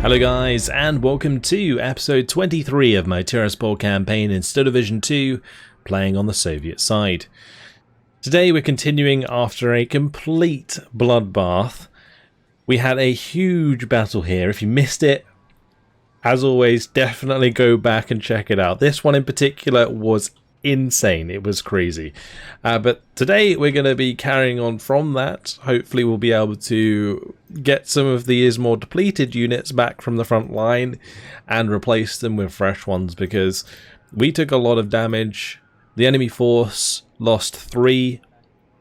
Hello guys, and welcome to episode 23 of my Tiraspol campaign in Division 2, playing on the Soviet side. Today we're continuing after a complete bloodbath. We had a huge battle here. If you missed it, as always, definitely go back and check it out. This one in particular was insane. It was crazy. But today we're going to be carrying on from that. Hopefully we'll be able to get some of these more depleted units back from the front line and replace them with fresh ones, because we took a lot of damage. The enemy force lost 3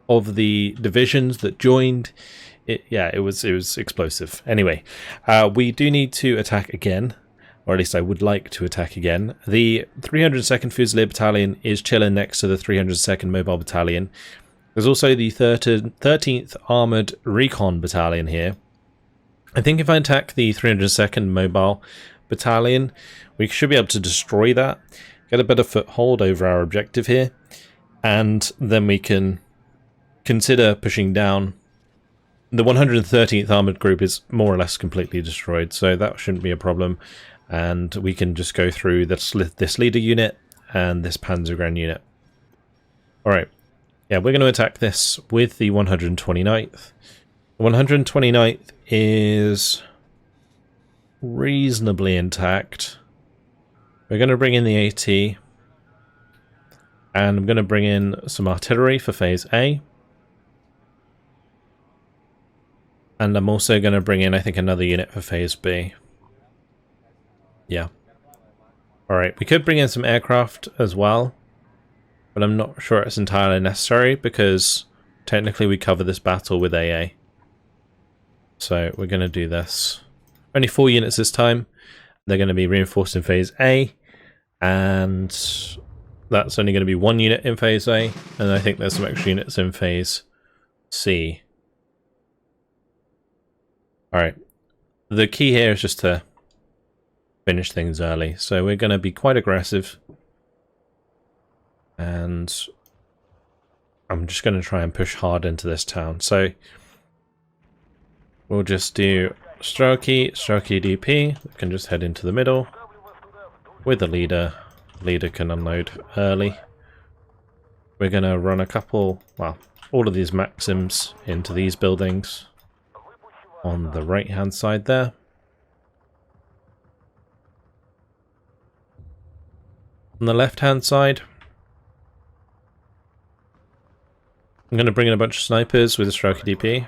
of the divisions that joined. It was explosive. Anyway, we do need to attack again. Or at least I would like to attack again. The 302nd Fusilier Battalion is chilling next to the 302nd Mobile Battalion. There's also the 13th Armoured Recon Battalion here. I think if I attack the 302nd Mobile Battalion, we should be able to destroy that, get a better foothold over our objective here, and then we can consider pushing down. The 113th Armoured Group is more or less completely destroyed, so that shouldn't be a problem. And we can just go through this leader unit and this Panzergren unit. Alright, yeah, we're going to attack this with the 129th. The 129th is reasonably intact. We're going to bring in the AT, and I'm going to bring in some artillery for Phase A. And I'm also going to bring in, I think, another unit for Phase B. Yeah. Alright, we could bring in some aircraft as well, but I'm not sure it's entirely necessary because technically we cover this battle with AA. So we're going to do this. Only 4 units this time. They're going to be reinforced in Phase A, and that's only going to be 1 unit in Phase A, and I think there's some extra units in Phase C. Alright, the key here is just to finish things early, so we're going to be quite aggressive, and I'm just going to try and push hard into this town. So we'll just do Strelky DP, we can just head into the middle with the leader. Leader can unload early. We're going to run a couple, well, all of these Maxims into these buildings on the right hand side there. On the left hand side, I'm going to bring in a bunch of snipers with a Strelky DP.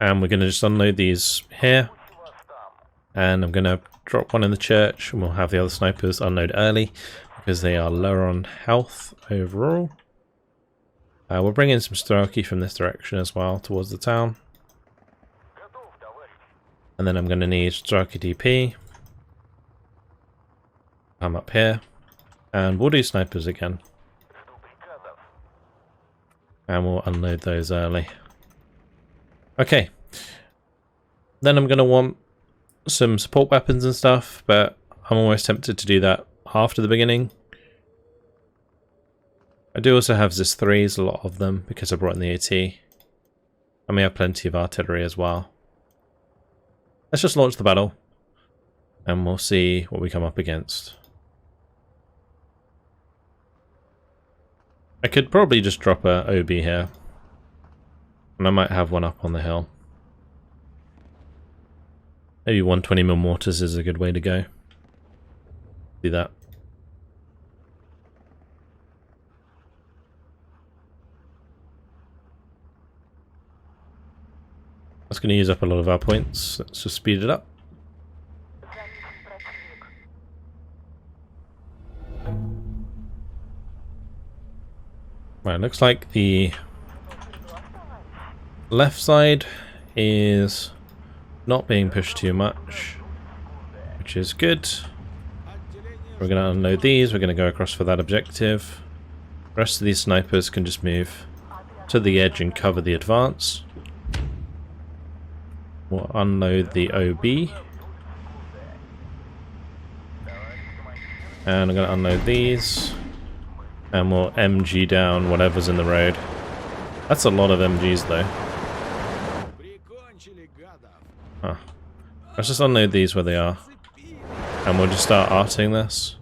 And we're going to just unload these here. And I'm going to drop one in the church, and we'll have the other snipers unload early because they are lower on health overall. We'll bring in some Strelky from this direction as well towards the town. And then I'm going to need Strelky DP. I'm up here, and we'll do snipers again, and we'll unload those early. Okay, then I'm going to want some support weapons and stuff, but I'm always tempted to do that after the beginning. I do also have ZIS-3s, a lot of them, because I brought in the AT, and we have plenty of artillery as well. Let's just launch the battle, and we'll see what we come up against. I could probably just drop a OB here, and I might have one up on the hill. Maybe 120mm mortars is a good way to go. Do that. That's going to use up a lot of our points. Let's just speed it up. Right, looks like the left side is not being pushed too much, which is good. We're going to unload these, we're going to go across for that objective. The rest of these snipers can just move to the edge and cover the advance. We'll unload the OB. And I'm going to unload these. And we'll MG down whatever's in the road. That's a lot of MGs though. Huh. Let's just unload these where they are. And we'll just start arting this.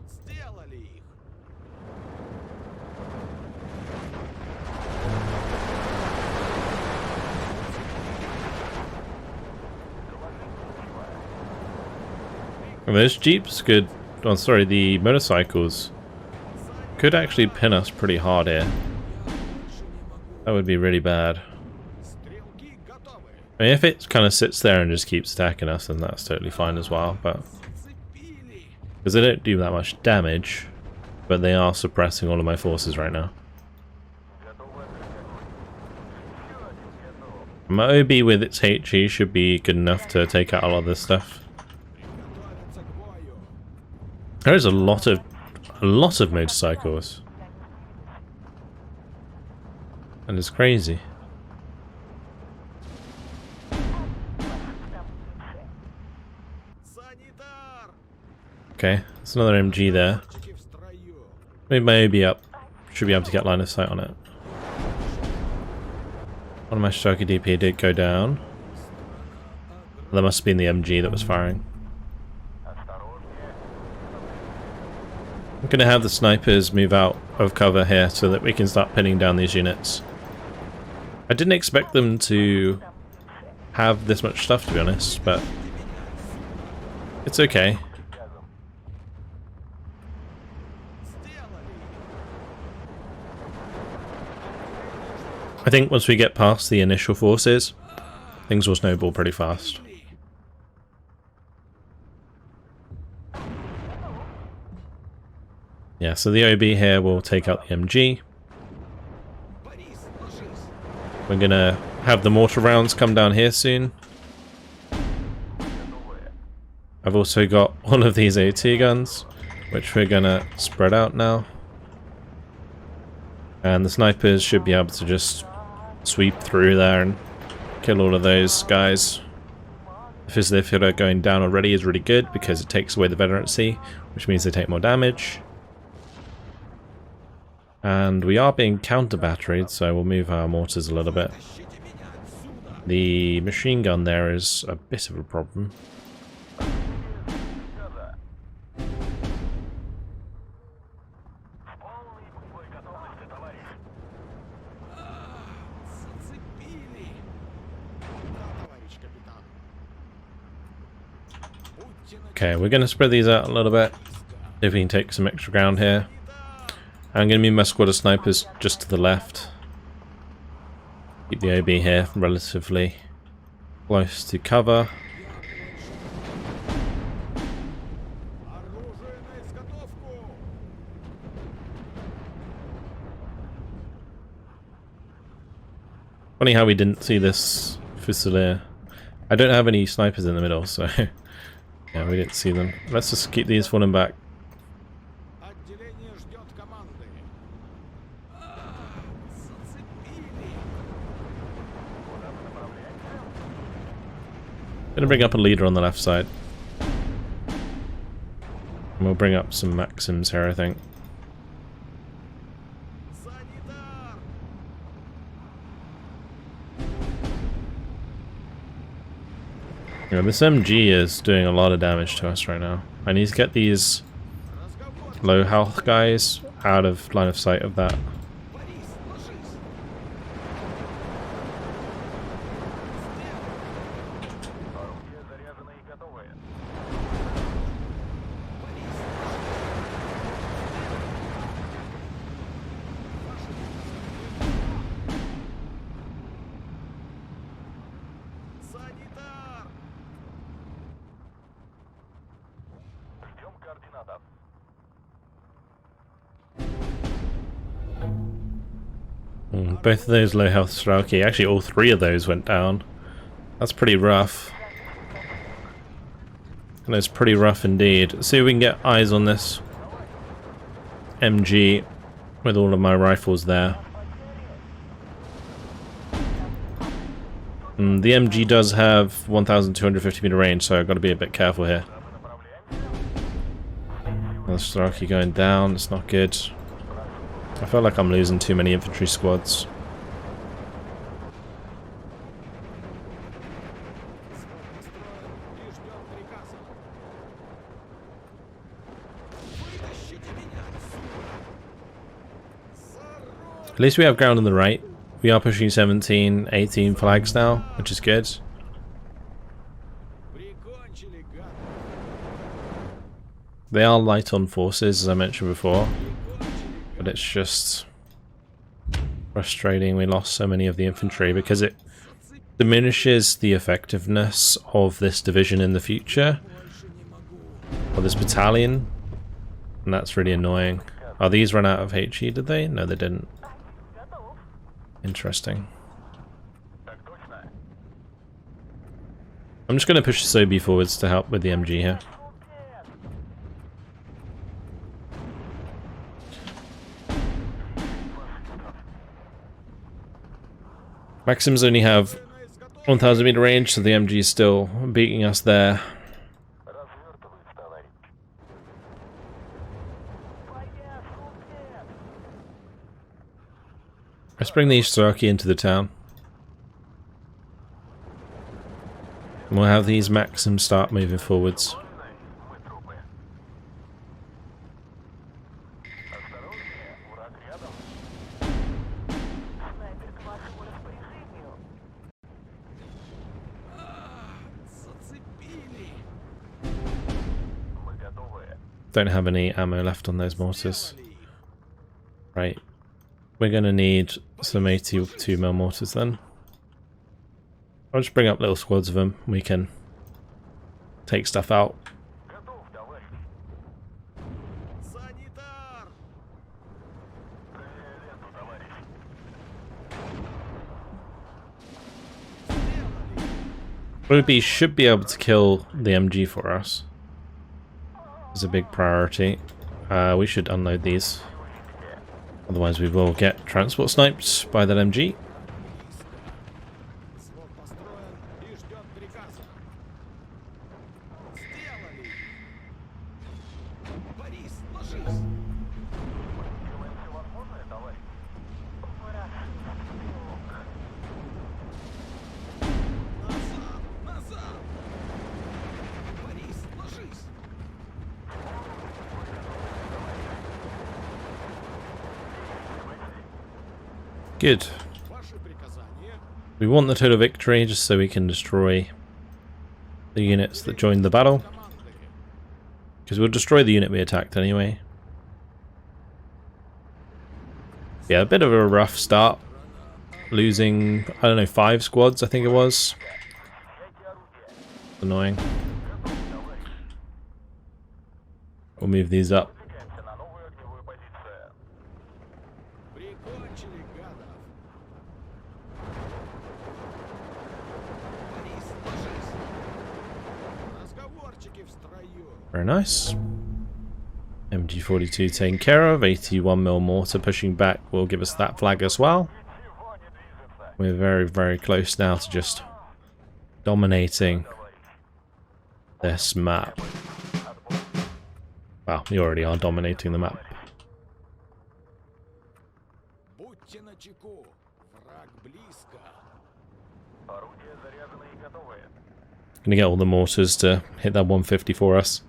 And those jeeps could... Oh, sorry, the motorcycles could actually pin us pretty hard here. That would be really bad. I mean, if it kind of sits there and just keeps attacking us, then that's totally fine as well, but... Because they don't do that much damage, but they are suppressing all of my forces right now. My OB with its HE should be good enough to take out a lot of this stuff. There is a lot of motorcycles. And it's crazy. Okay, there's another MG there. Maybe my OB up. Should be able to get line of sight on it. One of my Stoker DP did go down. That must have been the MG that was firing. I'm going to have the snipers move out of cover here so that we can start pinning down these units. I didn't expect them to have this much stuff, to be honest, but it's okay. I think once we get past the initial forces, things will snowball pretty fast. Yeah, so the OB here will take out the MG. We're gonna have the mortar rounds come down here soon. I've also got one of these AT guns, which we're gonna spread out now. And the snipers should be able to just sweep through there and kill all of those guys. The Fizzler going down already is really good because it takes away the veterancy, which means they take more damage. And we are being counter-batteried, so we'll move our mortars a little bit. The machine gun there is a bit of a problem. Okay, we're going to spread these out a little bit. See if we can take some extra ground here. I'm going to move my squad of snipers just to the left. Keep the OB here relatively close to cover. Funny how we didn't see this Fusilier. I don't have any snipers in the middle, so yeah, we didn't see them. Let's just keep these falling back. Gonna bring up a leader on the left side. And we'll bring up some Maxims here, I think. Yeah, this MG is doing a lot of damage to us right now. I need to get these low health guys out of line of sight of that. Both of those low health Strelki, actually all three of those went down. That's pretty rough. And it's pretty rough indeed. Let's see if we can get eyes on this MG with all of my rifles there. The MG does have 1,250 meter range, so I've got to be a bit careful here. The Strelki going down, it's not good. I feel like I'm losing too many infantry squads. At least we have ground on the right. We are pushing 17, 18 flags now, which is good. They are light on forces, as I mentioned before, but it's just frustrating we lost so many of the infantry because it diminishes the effectiveness of this division in the future, or this battalion, and that's really annoying. Oh, these ran out of HE, did they? No, they didn't. Interesting. I'm just going to push the SOB forwards to help with the MG here. Maxims only have 1000 meter range, so the MG is still beating us there. Let's bring the Cherokee into the town. And we'll have these Maxims start moving forwards. Don't have any ammo left on those mortars. Right. We're going to need some 82mm mortars then. I'll just bring up little squads of them. We can take stuff out. Ruby should be able to kill the MG for us. It's a big priority. We should unload these. Otherwise we will get transport sniped by that MG. Good. We want the total victory just so we can destroy the units that joined the battle. Because we'll destroy the unit we attacked anyway. Yeah, a bit of a rough start. Losing, I don't know, 5 squads I think it was. Annoying. We'll move these up. Very nice. MG42 taken care of. 81mm mortar pushing back will give us that flag as well. We're very, very close now to just dominating this map. Well, we already are dominating the map. Gonna get all the mortars to hit that 150 for us.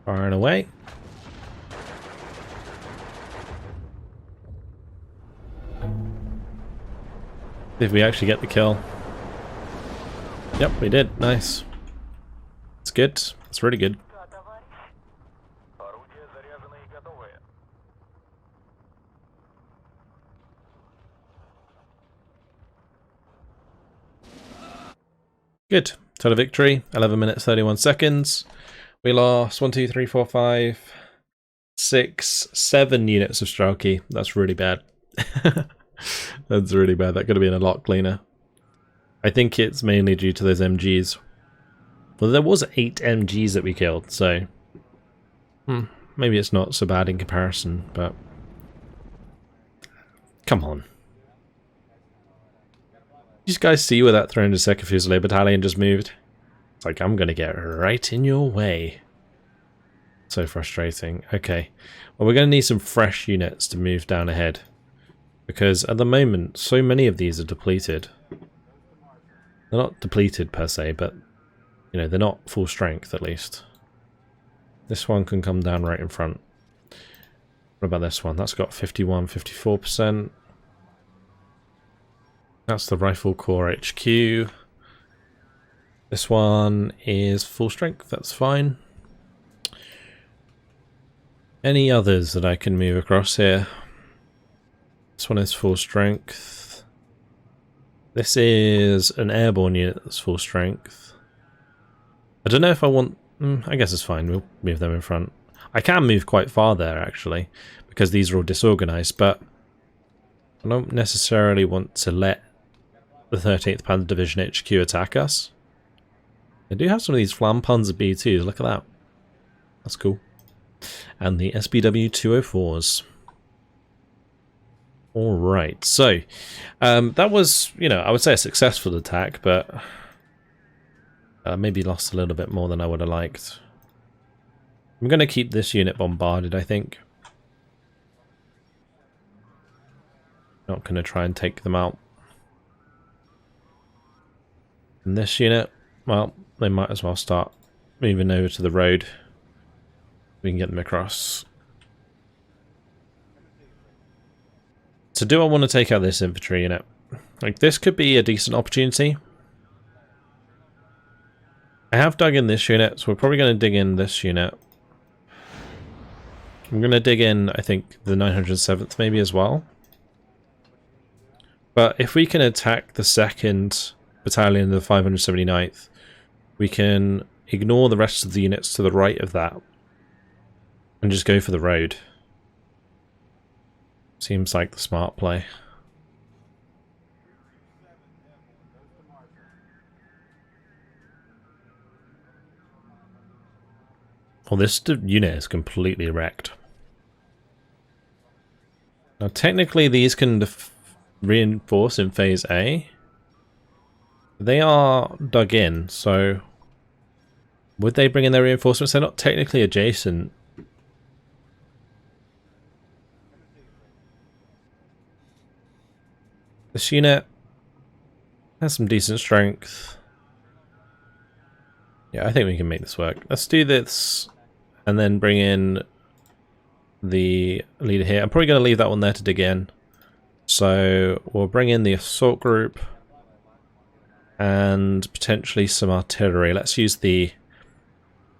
Firing away. Did we actually get the kill? Yep, we did. Nice. It's good. It's really good. Good. Total victory. 11 minutes 31 seconds. We lost 1, 2, 3, 4, 5, 6, 7 units of Strelky. That's really bad. That's really bad. That could have been a lot cleaner. I think it's mainly due to those MGs. Well, there was 8 MGs that we killed, so maybe it's not so bad in comparison, but come on. You guys see where that 302nd Fusilier Battalion just moved? It's like, I'm gonna get right in your way. So frustrating. Okay. Well, we're gonna need some fresh units to move down ahead. Because at the moment, so many of these are depleted. They're not depleted per se, but, you know, they're not full strength at least. This one can come down right in front. What about this one? That's got 51, 54%. That's the Rifle Corps HQ. This one is full strength, that's fine. Any others that I can move across here? This one is full strength. This is an airborne unit that's full strength. I don't know if I want... I guess it's fine, we'll move them in front. I can move quite far there, actually, because these are all disorganized, but I don't necessarily want to let the 13th Panzer Division HQ attack us. They do have some of these Flampanzer B2s, look at that. That's cool. And the SBW204s. Alright, so that was, you know, I would say a successful attack, but maybe lost a little bit more than I would have liked. I'm going to keep this unit bombarded, I think. Not going to try and take them out. And this unit, well, they might as well start moving over to the road. We can get them across. So do I want to take out this infantry unit? Like, this could be a decent opportunity. I have dug in this unit, so we're probably going to dig in this unit. I'm going to dig in, I think, the 907th maybe as well. But if we can attack the 2nd Battalion of the 579th, we can ignore the rest of the units to the right of that and just go for the road. Seems like the smart play. Well, this unit is completely wrecked. Now, technically, these can reinforce in Phase A. They are dug in, so would they bring in their reinforcements? They're not technically adjacent. This unit has some decent strength. Yeah, I think we can make this work. Let's do this and then bring in the leader here. I'm probably going to leave that one there to dig in. So we'll bring in the assault group and potentially some artillery. Let's use the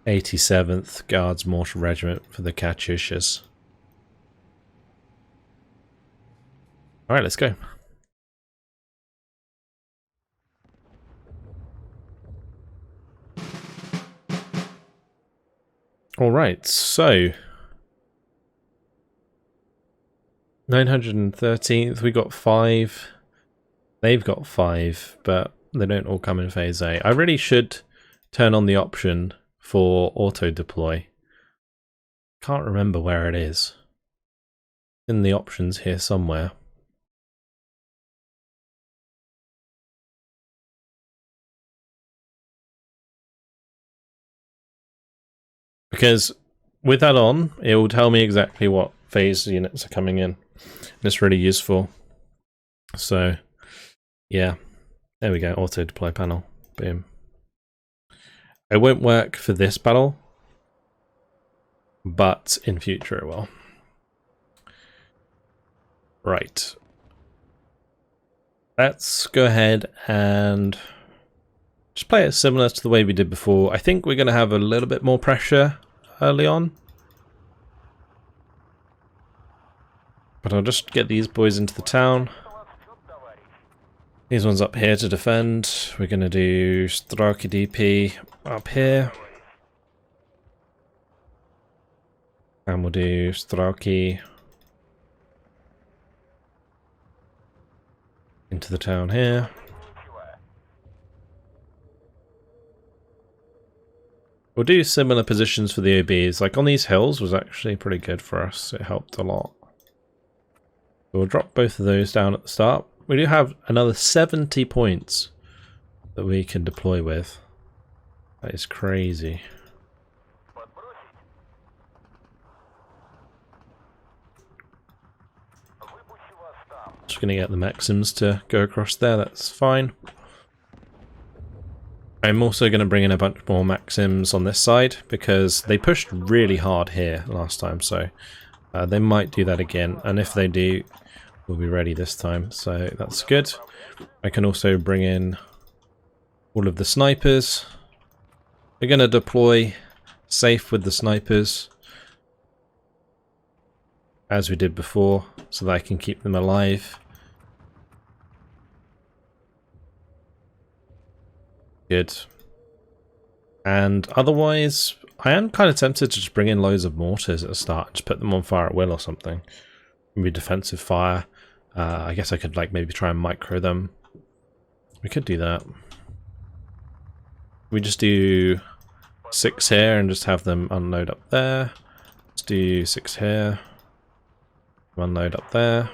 87th Guards Mortar Regiment for the Katyushas. Alright, let's go. Alright, so 913th, we got 5. They've got 5, but they don't all come in Phase A. I really should turn on the option for auto deploy. Can't remember where it is. In the options here somewhere. Because with that on, it will tell me exactly what phase units are coming in. And it's really useful. So, yeah. There we go, auto deploy panel. Boom. It won't work for this battle, but in future it will. Right. Let's go ahead and just play it similar to the way we did before. I think we're going to have a little bit more pressure early on. But I'll just get these boys into the town. These ones up here to defend. We're going to do Straki DP up here. And we'll do Straki into the town here. We'll do similar positions for the OBs. Like on these hills was actually pretty good for us. It helped a lot. We'll drop both of those down at the start. We do have another 70 points that we can deploy with. That is crazy. Just going to get the Maxims to go across there, that's fine. I'm also going to bring in a bunch more Maxims on this side because they pushed really hard here last time, so they might do that again, and if they do, we'll be ready this time, so that's good. I can also bring in all of the snipers. We're going to deploy safe with the snipers, as we did before, so that I can keep them alive. Good. And otherwise, I am kind of tempted to just bring in loads of mortars at the start, just put them on fire at will or something. Maybe defensive fire. I guess I could like maybe try and micro them. We could do that. We just do 6 here and just have them unload up there. Let's do 6 here. Unload up there.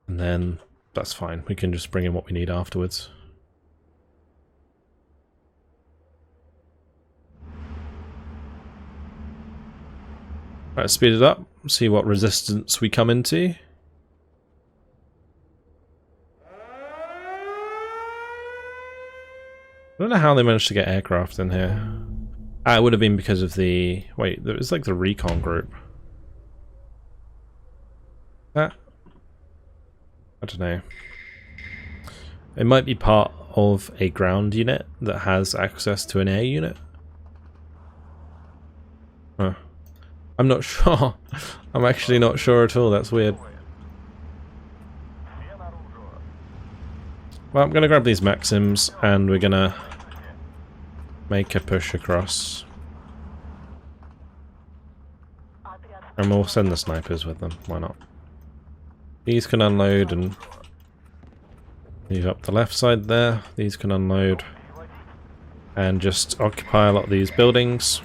And then that's fine. We can just bring in what we need afterwards. Alright, speed it up. See what resistance we come into. I don't know how they managed to get aircraft in here. Ah, it would have been because of the... Wait, there was like the recon group. I don't know. It might be part of a ground unit that has access to an air unit. Huh. I'm not sure. I'm actually not sure at all. That's weird. Well, I'm going to grab these Maxims and we're going to make a push across. And we'll send the snipers with them. Why not? These can unload and leave up the left side there. These can unload and just occupy a lot of these buildings.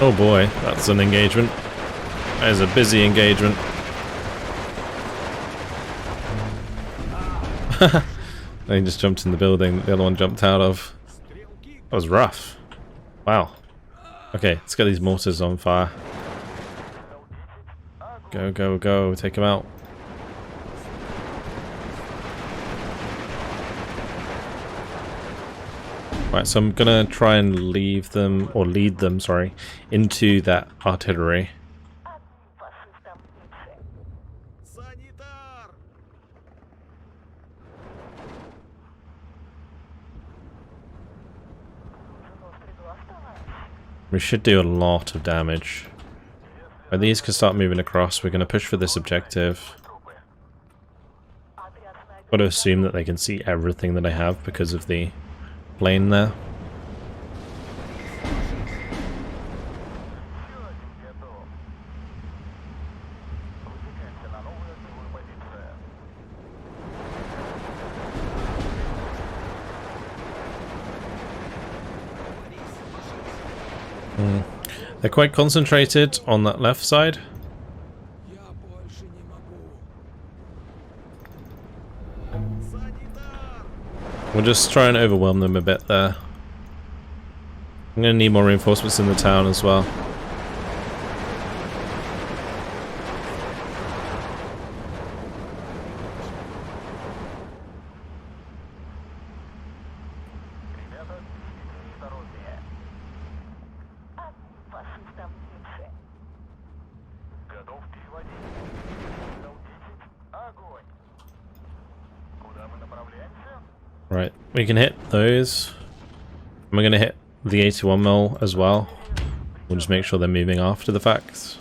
Oh boy, that's an engagement. That is a busy engagement. They just jumped in the building that the other one jumped out of. That was rough. Wow. Okay, let's get these mortars on fire. Go, go, go. Take them out. Right, so I'm gonna try and leave them, or lead them, sorry, into that artillery. We should do a lot of damage. When these can start moving across, we're gonna push for this objective. Got to assume that they can see everything that I have because of the plane there. They're quite concentrated on that left side. We'll just try and overwhelm them a bit there. I'm going to need more reinforcements in the town as well. Right, we can hit those. We're going to hit the 81mm as well. We'll just make sure they're moving after the fact.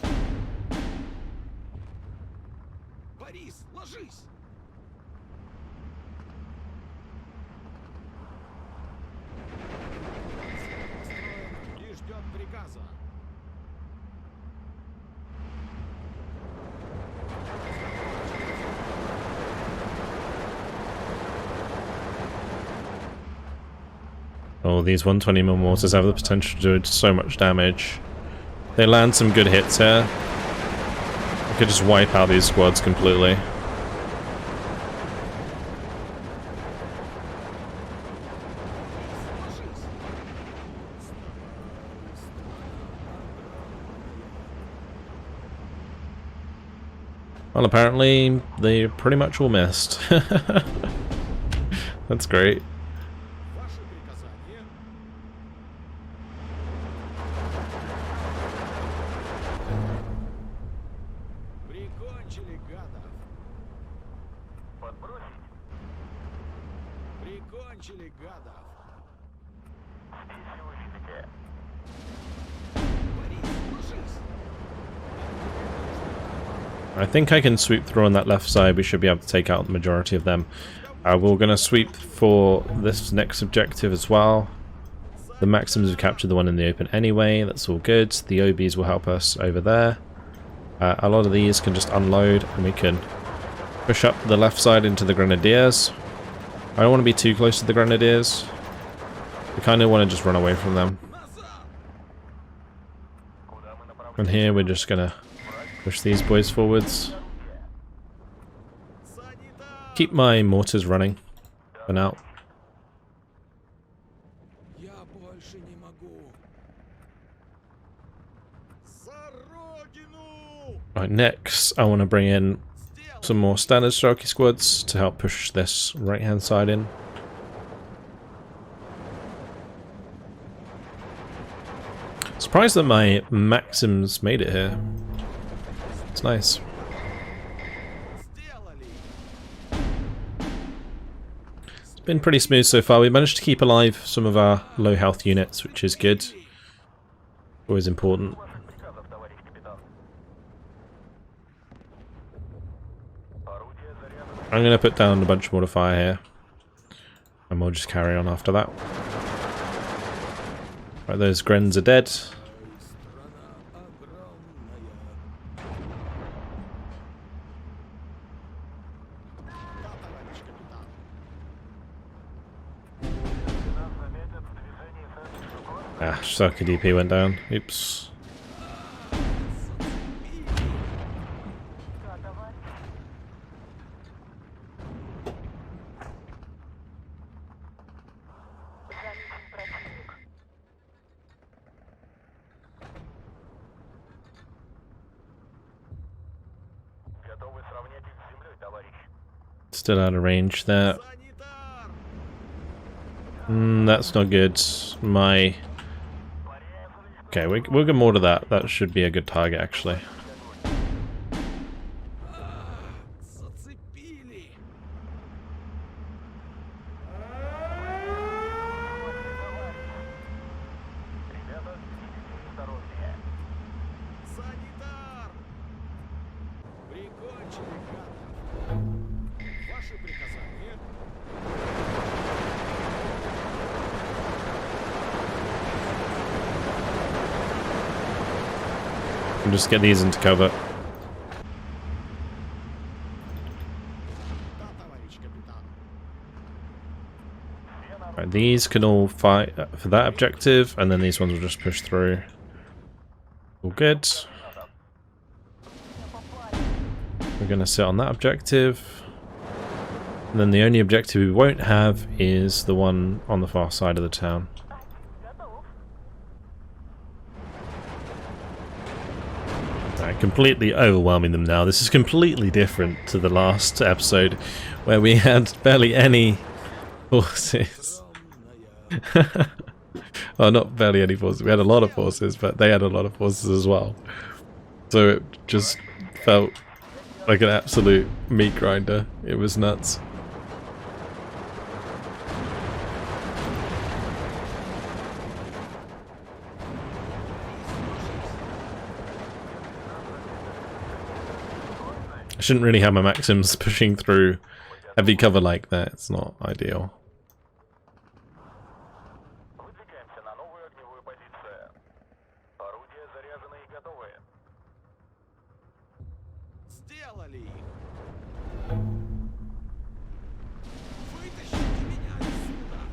Oh, these 120mm mortars have the potential to do so much damage. They land some good hits here. I could just wipe out these squads completely. Well, apparently they pretty much all missed. That's great. I think I can sweep through on that left side. We should be able to take out the majority of them. We're going to sweep for this next objective as well. The Maxims have captured the one in the open anyway. That's all good. The OBs will help us over there. A lot of these can just unload and we can push up the left side into the Grenadiers. I don't want to be too close to the Grenadiers. We kind of want to just run away from them. And here we're just going to push these boys forwards. Keep my mortars running for now. Right, next I want to bring in some more standard Strelky squads to help push this right hand side in. Surprised that my Maxims made it here. It's nice. It's been pretty smooth so far. We managed to keep alive some of our low health units, which is good. Always important. I'm going to put down a bunch more to fire here. And we'll just carry on after that. Right, those Grens are dead. Ah, Shaka DP went down. Oops. Still out of range there. That's not good. Okay, we'll get more to that. That should be a good target, actually. And just get these into cover. Right, these can all fight for that objective, and then these ones will just push through. All good. We're going to sit on that objective. And then the only objective we won't have is the one on the far side of the town. Completely overwhelming them now. This is completely different to the last episode where we had barely any forces. Well, not barely any forces. We had a lot of forces, but they had a lot of forces as well. So it just felt like an absolute meat grinder. It was nuts. I shouldn't really have my Maxims pushing through heavy cover like that. It's not ideal.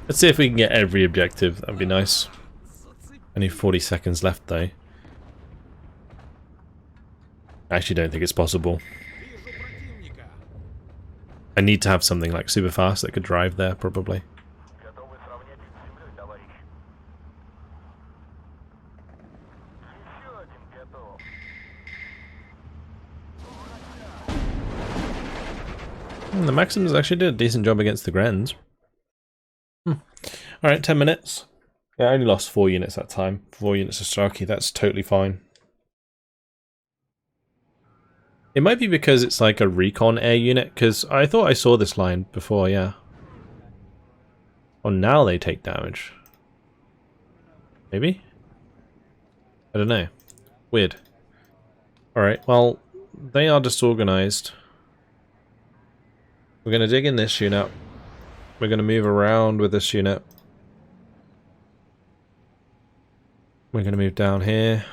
Let's see if we can get every objective. That'd be nice. Only 40 seconds left though. I actually don't think it's possible. I need to have something like super fast that could drive there, probably. The Maxims actually did a decent job against the Grens. Alright, 10 minutes. Yeah, I only lost 4 units that time. 4 units of Starkey, that's totally fine. It might be because it's like a recon air unit, because I thought I saw this line before, yeah. Oh, now they take damage. Maybe? I don't know. Weird. Alright, well, they are disorganized. We're going to dig in this unit. We're going to move around with this unit. We're going to move down here.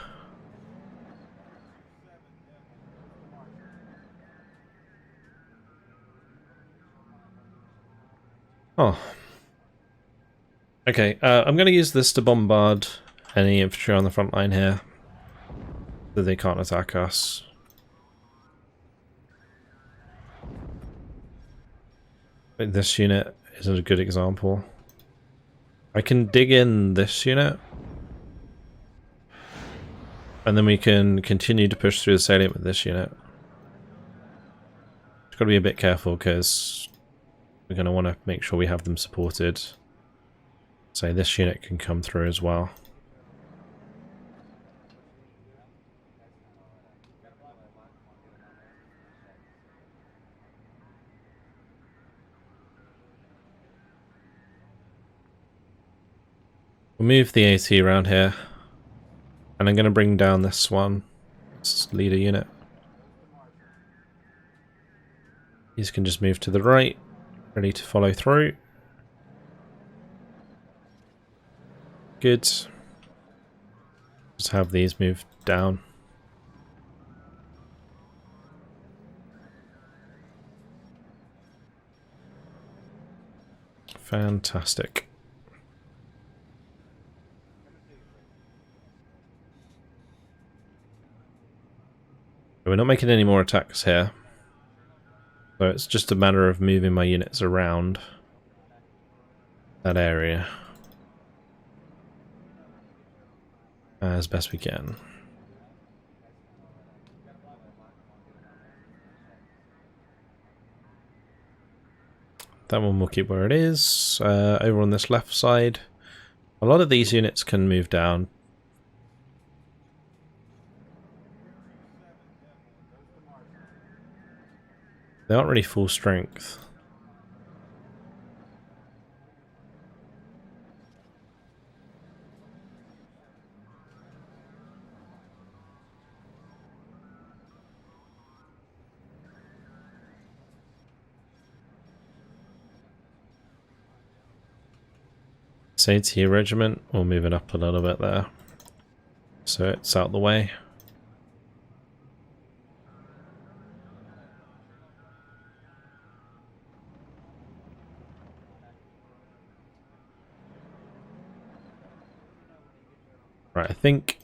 Oh. Okay, I'm going to use this to bombard any infantry on the front line here, so they can't attack us. This unit is a good example. I can dig in this unit, and then we can continue to push through the salient with this unit. Just got to be a bit careful because we're going to want to make sure we have them supported. So this unit can come through as well. We'll move the AT around here. And I'm going to bring down this one. This leader unit. These can just move to the right. Ready to follow through. Good. Just have these move down. Fantastic. We're not making any more attacks here. So it's just a matter of moving my units around that area as best we can. That one will keep where it is. Over on this left side, a lot of these units can move down. They aren't really full strength. AT regiment, we'll move it up a little bit there. So it's out the way. Right, I think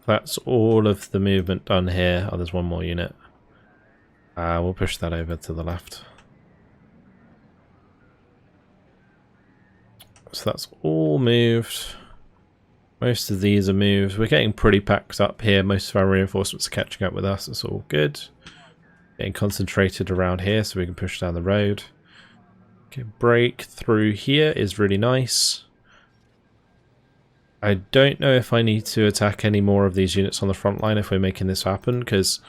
that's all of the movement done here. Oh, there's one more unit. We'll push that over to the left. So that's all moved. Most of these are moved. We're getting pretty packed up here. Most of our reinforcements are catching up with us. It's all good. Getting concentrated around here so we can push down the road. Okay, break through here is really nice. I don't know if I need to attack any more of these units on the front line if we're making this happen, because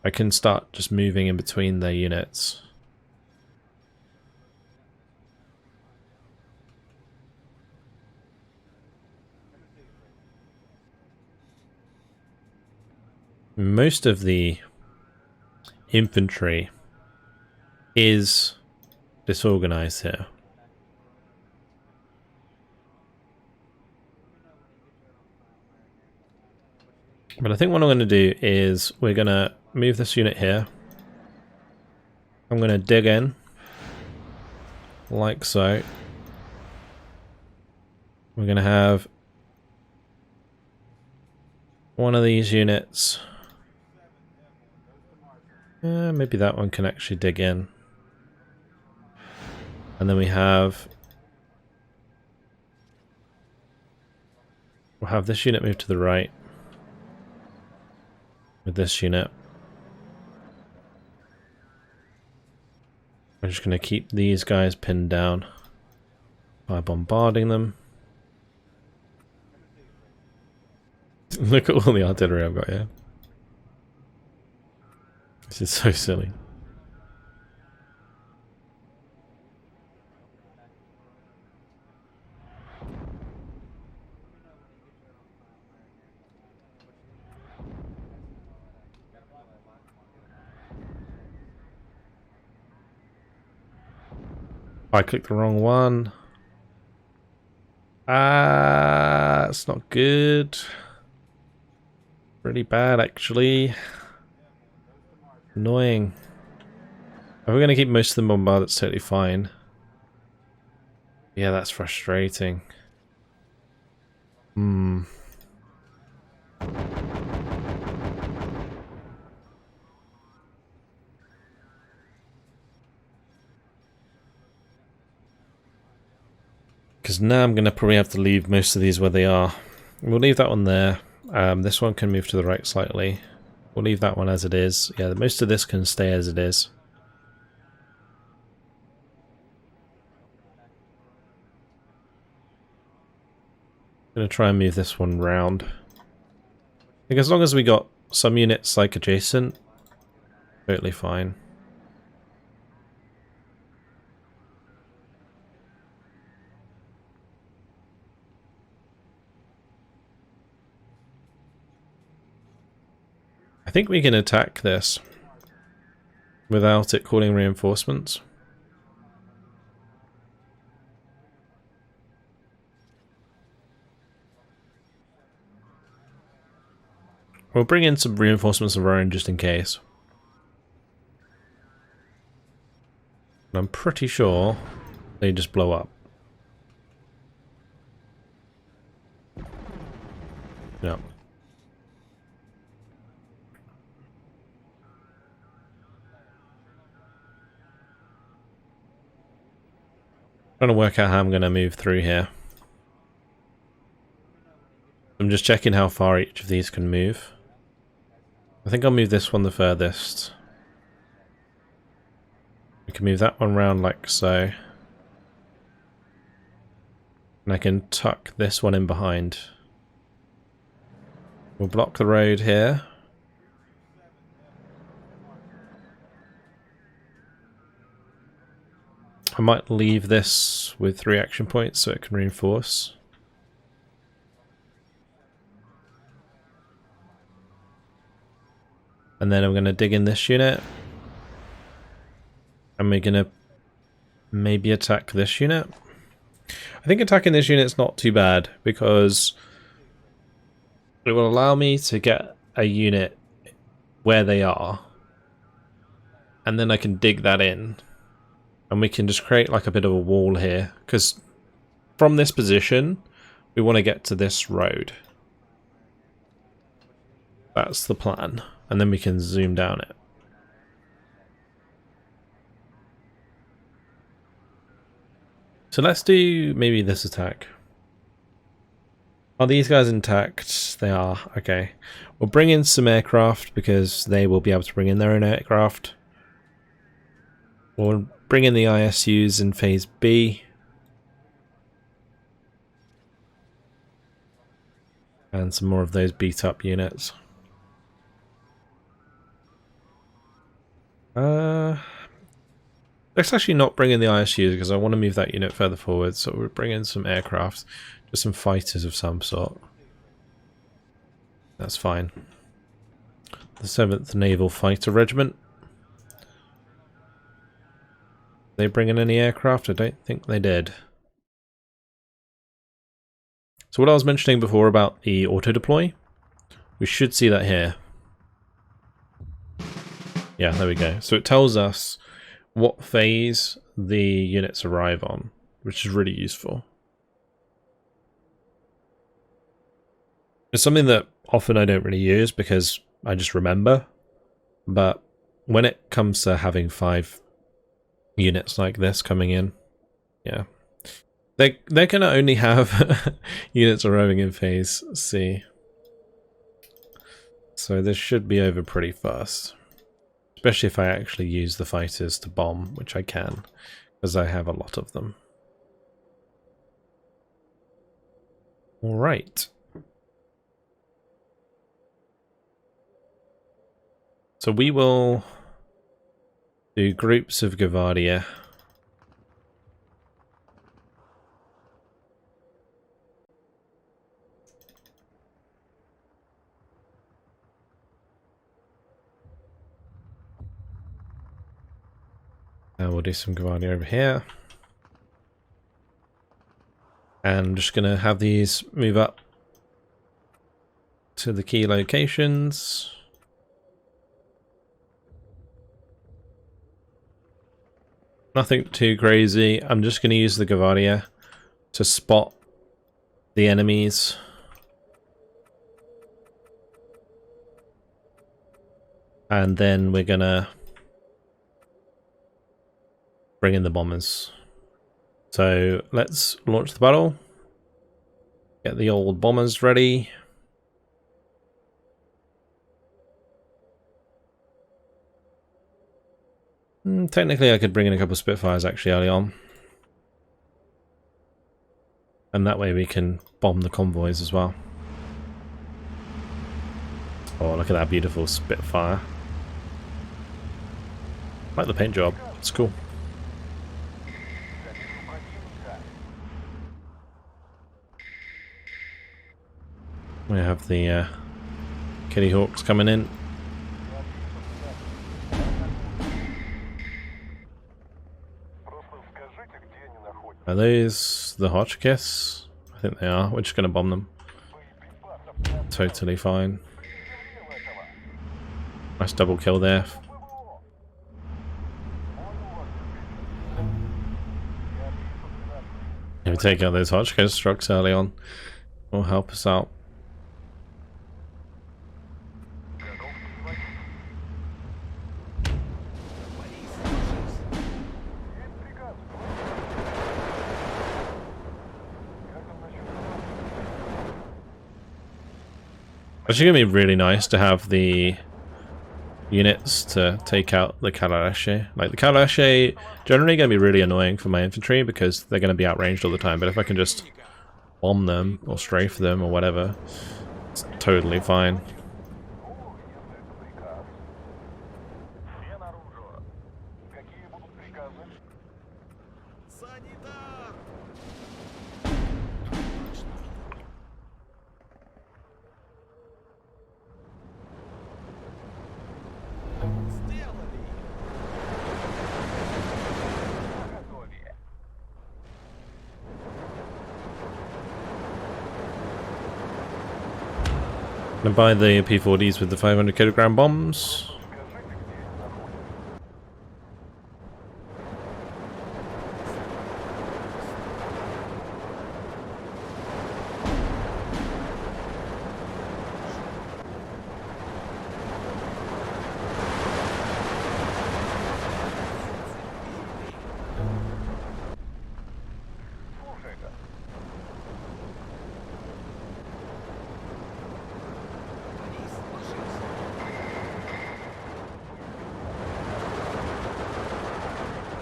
I can start just moving in between their units. Most of the infantry is disorganized here. But I think what I'm going to do is we're going to move this unit here. I'm going to dig in, like so. We're going to have one of these units. Maybe that one can actually dig in. And then we'll have this unit move to the right with this unit. We're just going to keep these guys pinned down by bombarding them. Look at all the artillery I've got here. This is so silly. I clicked the wrong one. It's not good. Pretty bad, actually. Annoying. If we're going to keep most of them bombarded, that's totally fine. Yeah, that's frustrating. Because now I'm going to probably have to leave most of these where they are. We'll leave that one there. This one can move to the right slightly. We'll leave that one as it is. Yeah, most of this can stay as it is. I'm going to try and move this one round. I think as long as we got some units like adjacent, totally fine. I think we can attack this without it calling reinforcements. We'll bring in some reinforcements of our own just in case. But I'm pretty sure they just blow up. Yeah. Trying to work out how I'm going to move through here. I'm just checking how far each of these can move. I think I'll move this one the furthest. We can move that one round like so. And I can tuck this one in behind. We'll block the road here. I might leave this with 3 action points so it can reinforce. And then I'm going to dig in this unit. And we're going to maybe attack this unit. I think attacking this unit is not too bad because it will allow me to get a unit where they are. And then I can dig that in. And we can just create like a bit of a wall here. Because from this position, we want to get to this road. That's the plan. And then we can zoom down it. So let's do maybe this attack. Are these guys intact? They are. Okay. We'll bring in some aircraft because they will be able to bring in their own aircraft. We'll bring in the ISUs in phase B. And some more of those beat up units. Let's actually not bring in the ISUs because I want to move that unit further forward. So we'll bring in some aircraft, just some fighters of some sort. That's fine. The 7th Naval Fighter Regiment. They bring in any aircraft? I don't think they did. So what I was mentioning before about the auto deploy, we should see that here. Yeah, there we go. So it tells us what phase the units arrive on, which is really useful. It's something that often I don't really use because I just remember, but when it comes to having 5 units like this coming in, yeah. They're gonna only have units arriving in phase C. So this should be over pretty fast. Especially if I actually use the fighters to bomb, which I can, because I have a lot of them. Alright. So we will do groups of Gavardia. And we'll do some Gavardia over here. And I'm just going to have these move up to the key locations. Nothing too crazy. I'm just going to use the Gavardia to spot the enemies. And then we're going to bring in the bombers. So let's launch the battle. Get the old bombers ready. Technically I could bring in a couple of Spitfires actually early on. And that way we can bomb the convoys as well. Oh, look at that beautiful Spitfire. I like the paint job, it's cool. We have the Kitty Hawks coming in. Are those the Hotchkiss? I think they are. We're just going to bomb them. Totally fine. Nice double kill there. If we take out those Hotchkiss trucks early on, will help us out. It's actually going to be really nice to have the units to take out the Kalash. Like, the Kalash generally going to be really annoying for my infantry because they're going to be outranged all the time, but if I can just bomb them or strafe them or whatever, it's totally fine. I'm gonna buy the P40s with the 500 kilogram bombs.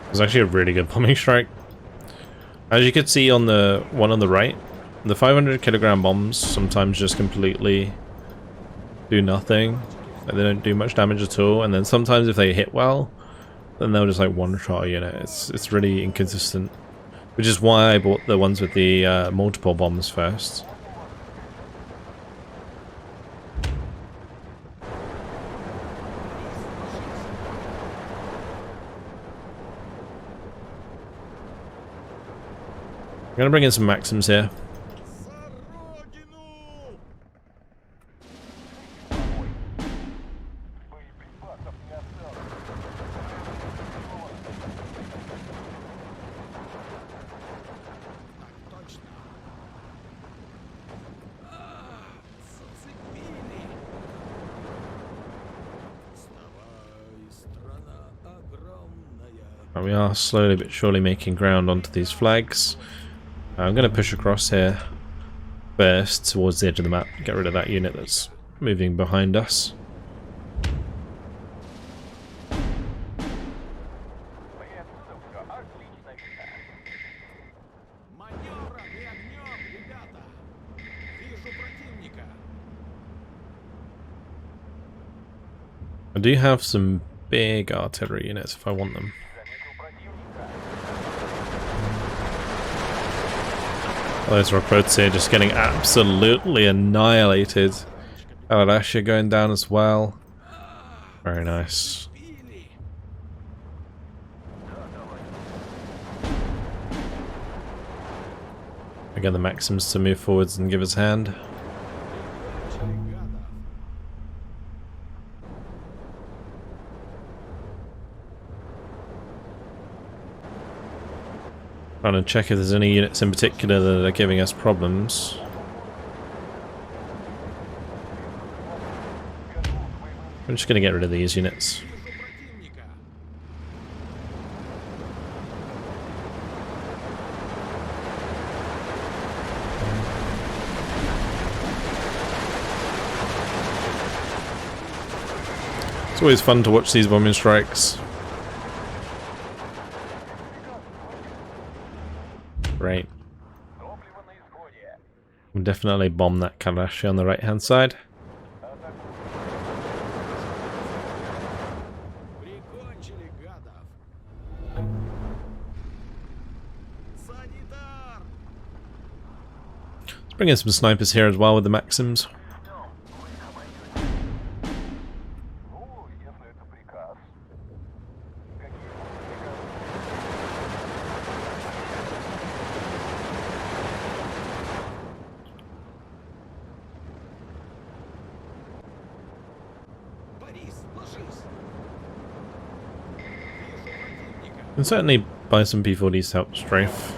It was actually a really good bombing strike. As you could see on the one on the right, the 500 kilogram bombs sometimes just completely do nothing. Like, they don't do much damage at all, and then sometimes if they hit well, then they'll just like one-shot a unit. It's really inconsistent, which is why I bought the ones with the multiple bombs first. I'm gonna bring in some Maxims here. We are slowly but surely making ground onto these flags. I'm going to push across here first towards the edge of the map, get rid of that unit that's moving behind us. I do have some big artillery units if I want them. Those rockboats here just getting absolutely annihilated. Alarasha going down as well. Very nice. Again, the Maxims to move forwards and give us a hand. Trying to check if there's any units in particular that are giving us problems. I'm just going to get rid of these units. It's always fun to watch these bombing strikes. Great. We'll definitely bomb that Kalashi on the right hand side. Let's bring in some snipers here as well with the Maxims. And certainly buy some P40s to help strafe.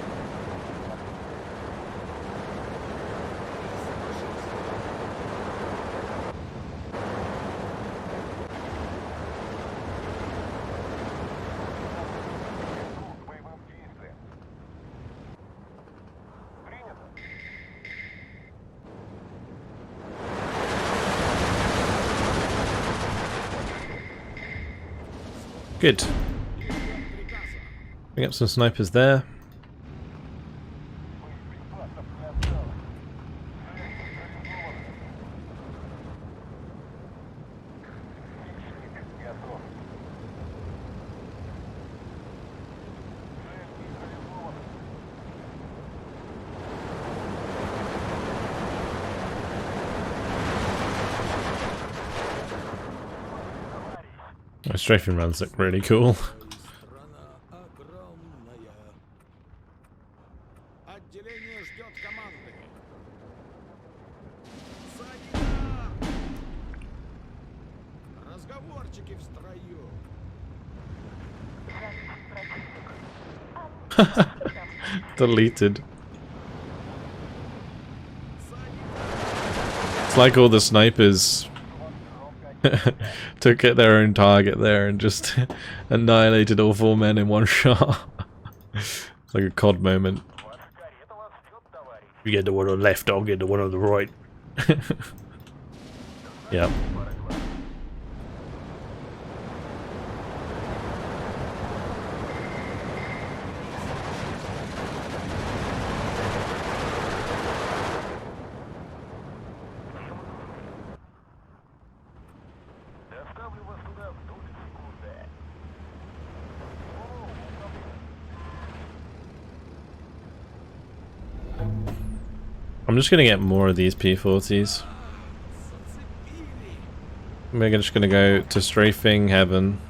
Good. Bring up some snipers there. Oh, strafing runs look really cool. Deleted. It's like all the snipers took at their own target there and just annihilated all 4 men in one shot. It's like a COD moment. You get the one on the left, I'll get the one on the right. Yep. I'm just gonna get more of these P40s. We're just gonna go to strafing heaven.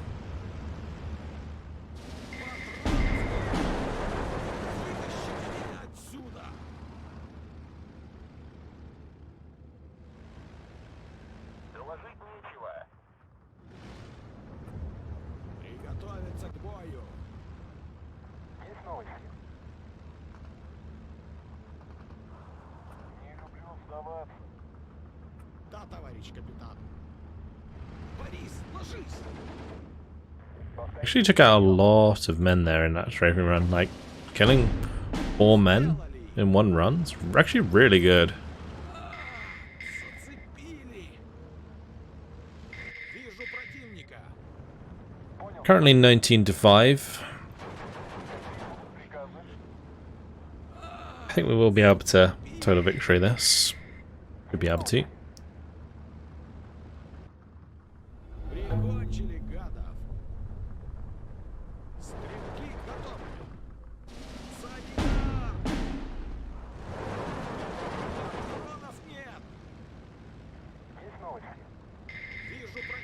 Actually took out a lot of men there in that strafing run, like killing 4 men in one run. It's actually really good. Currently 19-5. I think we will be able to total victory this. Should be able to.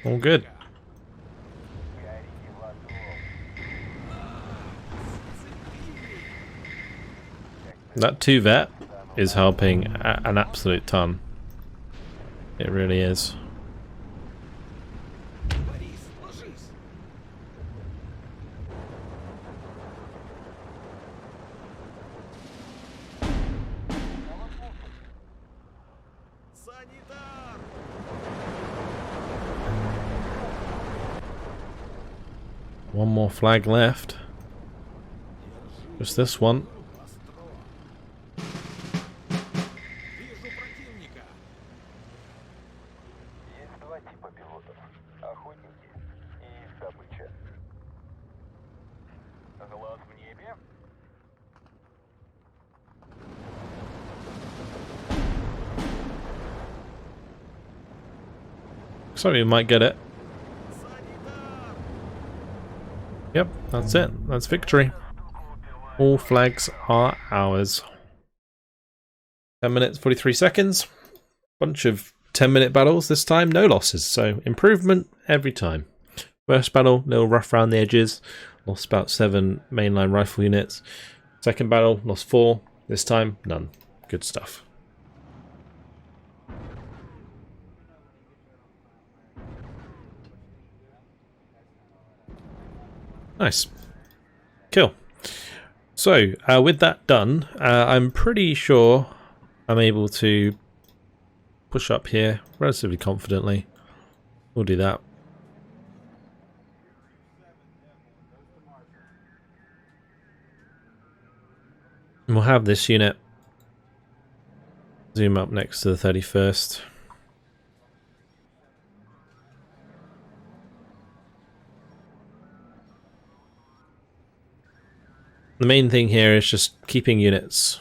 All good. That 2 vet is helping an absolute ton. It really is. One more flag left. Just this one. Looks like we might get it. Yep, that's it. That's victory. All flags are ours. 10 minutes, 43 seconds. Bunch of 10-minute battles this time, no losses. So improvement every time. First battle, little rough around the edges. Lost about 7 mainline rifle units. Second battle, lost 4. This time, none. Good stuff. Nice. Cool. So, with that done, I'm pretty sure I'm able to push up here relatively confidently. We'll do that. And we'll have this unit zoom up next to the 31st. The main thing here is just keeping units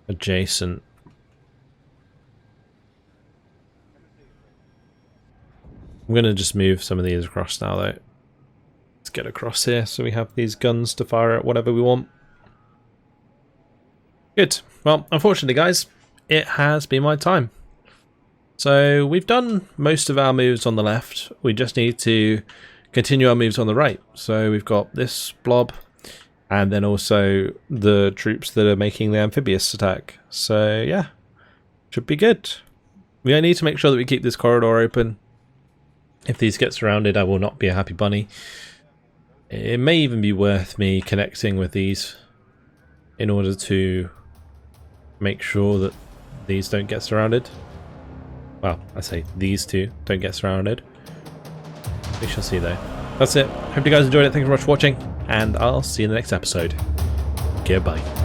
adjacent. I'm going to just move some of these across now though. Let's get across here so we have these guns to fire at whatever we want. Good. Well, unfortunately guys, it has been my time. So we've done most of our moves on the left. We just need to continue our moves on the right. So we've got this blob and then also the troops that are making the amphibious attack. So yeah, should be good. We need to make sure that we keep this corridor open. If these get surrounded, I will not be a happy bunny. It may even be worth me connecting with these in order to make sure that these don't get surrounded. Well, I say these two don't get surrounded. We shall see though. That's it. Hope you guys enjoyed it. Thank you very much for watching, and I'll see you in the next episode. Goodbye.